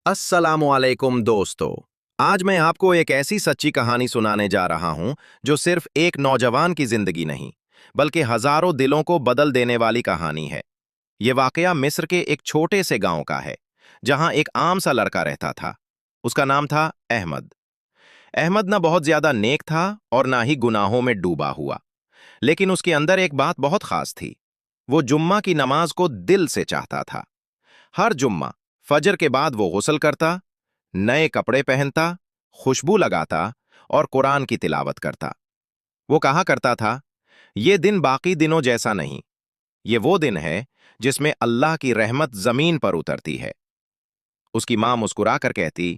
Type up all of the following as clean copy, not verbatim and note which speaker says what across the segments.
Speaker 1: अस्सलामुअलैकुम दोस्तों। आज मैं आपको एक ऐसी सच्ची कहानी सुनाने जा रहा हूं जो सिर्फ एक नौजवान की जिंदगी नहीं बल्कि हजारों दिलों को बदल देने वाली कहानी है। ये वाकया मिस्र के एक छोटे से गांव का है जहां एक आम सा लड़का रहता था। उसका नाम था अहमद। अहमद ना बहुत ज्यादा नेक था और ना ही गुनाहों में डूबा हुआ, लेकिन उसके अंदर एक बात बहुत खास थी। वो जुम्मा की नमाज को दिल से चाहता था। हर जुम्मा फजर के बाद वो गुस्ल करता, नए कपड़े पहनता, खुशबू लगाता और कुरान की तिलावत करता। वो कहा करता था, ये दिन बाकी दिनों जैसा नहीं, ये वो दिन है जिसमें अल्लाह की रहमत जमीन पर उतरती है। उसकी मां मुस्कुराकर कहती,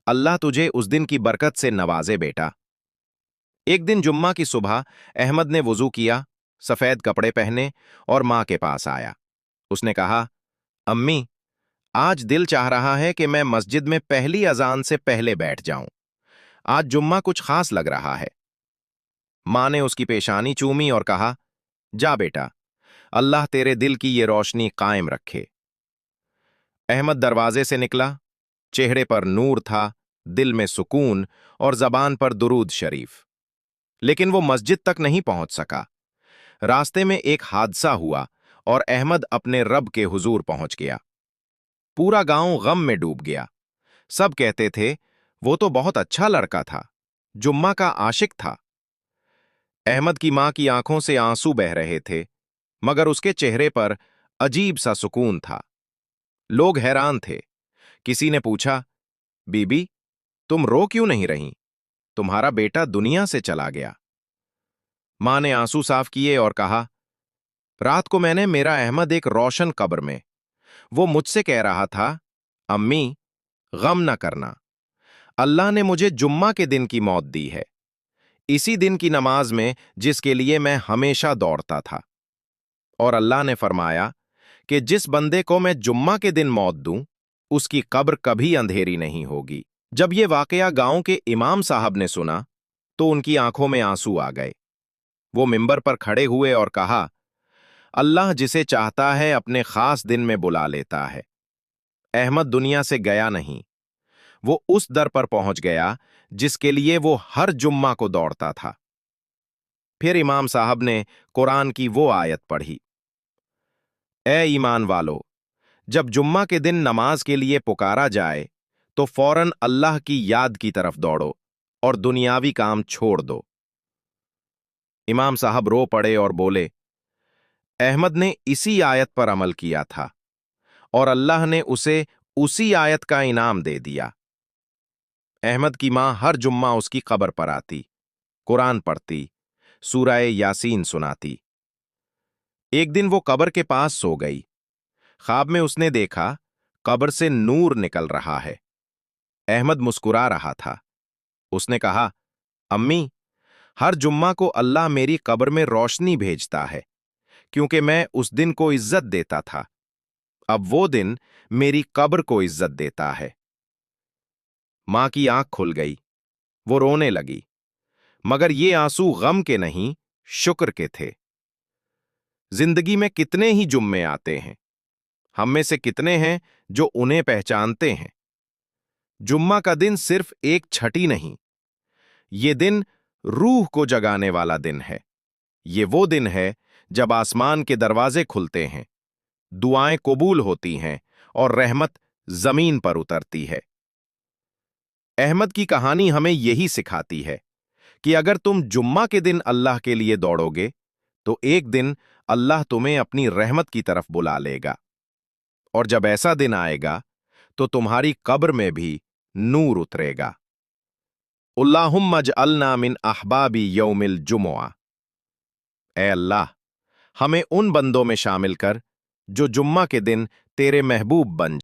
Speaker 1: अल्लाह तुझे उस दिन की बरकत से नवाजे बेटा। एक दिन जुम्मा की सुबह अहमद ने वुजू किया, सफेद कपड़े पहने और मां के पास आया। उसने कहा, अम्मी, आज दिल चाह रहा है कि मैं मस्जिद में पहली अजान से पहले बैठ जाऊं। आज जुम्मा कुछ खास लग रहा है। मां ने उसकी पेशानी चूमी और कहा, जा बेटा, अल्लाह तेरे दिल की ये रोशनी कायम रखे। अहमद दरवाजे से निकला। चेहरे पर नूर था, दिल में सुकून और जबान पर दुरूद शरीफ। लेकिन वो मस्जिद तक नहीं पहुंच सका। रास्ते में एक हादसा हुआ और अहमद अपने रब के हुजूर पहुंच गया। पूरा गांव गम में डूब गया। सब कहते थे, वो तो बहुत अच्छा लड़का था, जुम्मा का आशिक था। अहमद की मां की आंखों से आंसू बह रहे थे, मगर उसके चेहरे पर अजीब सा सुकून था। लोग हैरान थे। किसी ने पूछा, बीबी, तुम रो क्यों नहीं रही? तुम्हारा बेटा दुनिया से चला गया। मां ने आंसू साफ किए और कहा, रात को मैंने मेरा अहमद एक रोशन कब्र में, वो मुझसे कह रहा था, अम्मी, गम न करना, अल्लाह ने मुझे जुम्मा के दिन की मौत दी है, इसी दिन की नमाज में जिसके लिए मैं हमेशा दौड़ता था। और अल्लाह ने फरमाया कि जिस बंदे को मैं जुम्मा के दिन मौत दूं, उसकी कब्र कभी अंधेरी नहीं होगी। जब ये वाकया गांव के इमाम साहब ने सुना, तो उनकी आंखों में आंसू आ गए। वो मिंबर पर खड़े हुए और कहा, अल्लाह जिसे चाहता है अपने खास दिन में बुला लेता है। अहमद दुनिया से गया नहीं, वो उस दर पर पहुंच गया जिसके लिए वो हर जुम्मा को दौड़ता था। फिर इमाम साहब ने कुरान की वो आयत पढ़ी, ए ईमान वालो, जब जुम्मा के दिन नमाज के लिए पुकारा जाए तो फौरन अल्लाह की याद की तरफ दौड़ो और दुनियावी काम छोड़ दो। इमाम साहब रो पड़े और बोले, अहमद ने इसी आयत पर अमल किया था और अल्लाह ने उसे उसी आयत का इनाम दे दिया। अहमद की मां हर जुम्मा उसकी कब्र पर आती, कुरान पढ़ती, सूरह यासीन सुनाती। एक दिन वो कब्र के पास सो गई। ख्वाब में उसने देखा, कब्र से नूर निकल रहा है। अहमद मुस्कुरा रहा था। उसने कहा, अम्मी, हर जुम्मा को अल्लाह मेरी कब्र में रोशनी भेजता है, क्योंकि मैं उस दिन को इज्जत देता था। अब वो दिन मेरी कब्र को इज्जत देता है। मां की आंख खुल गई। वो रोने लगी, मगर ये आंसू गम के नहीं, शुक्र के थे। जिंदगी में कितने ही जुम्मे आते हैं, हम में से कितने हैं जो उन्हें पहचानते हैं। जुम्मा का दिन सिर्फ एक छठी नहीं, ये दिन रूह को जगाने वाला दिन है। ये वो दिन है जब आसमान के दरवाजे खुलते हैं, दुआएं कबूल होती हैं और रहमत जमीन पर उतरती है। अहमद की कहानी हमें यही सिखाती है कि अगर तुम जुम्मा के दिन अल्लाह के लिए दौड़ोगे, तो एक दिन अल्लाह तुम्हें अपनी रहमत की तरफ बुला लेगा। और जब ऐसा दिन आएगा, तो तुम्हारी कब्र में भी नूर उतरेगा। अल्लाहुम्मा जअलना मिन अहबाबी यौमिल जुमुआ। ए अल्लाह, हमें उन बंदों में शामिल कर जो जुम्मा के दिन तेरे महबूब बन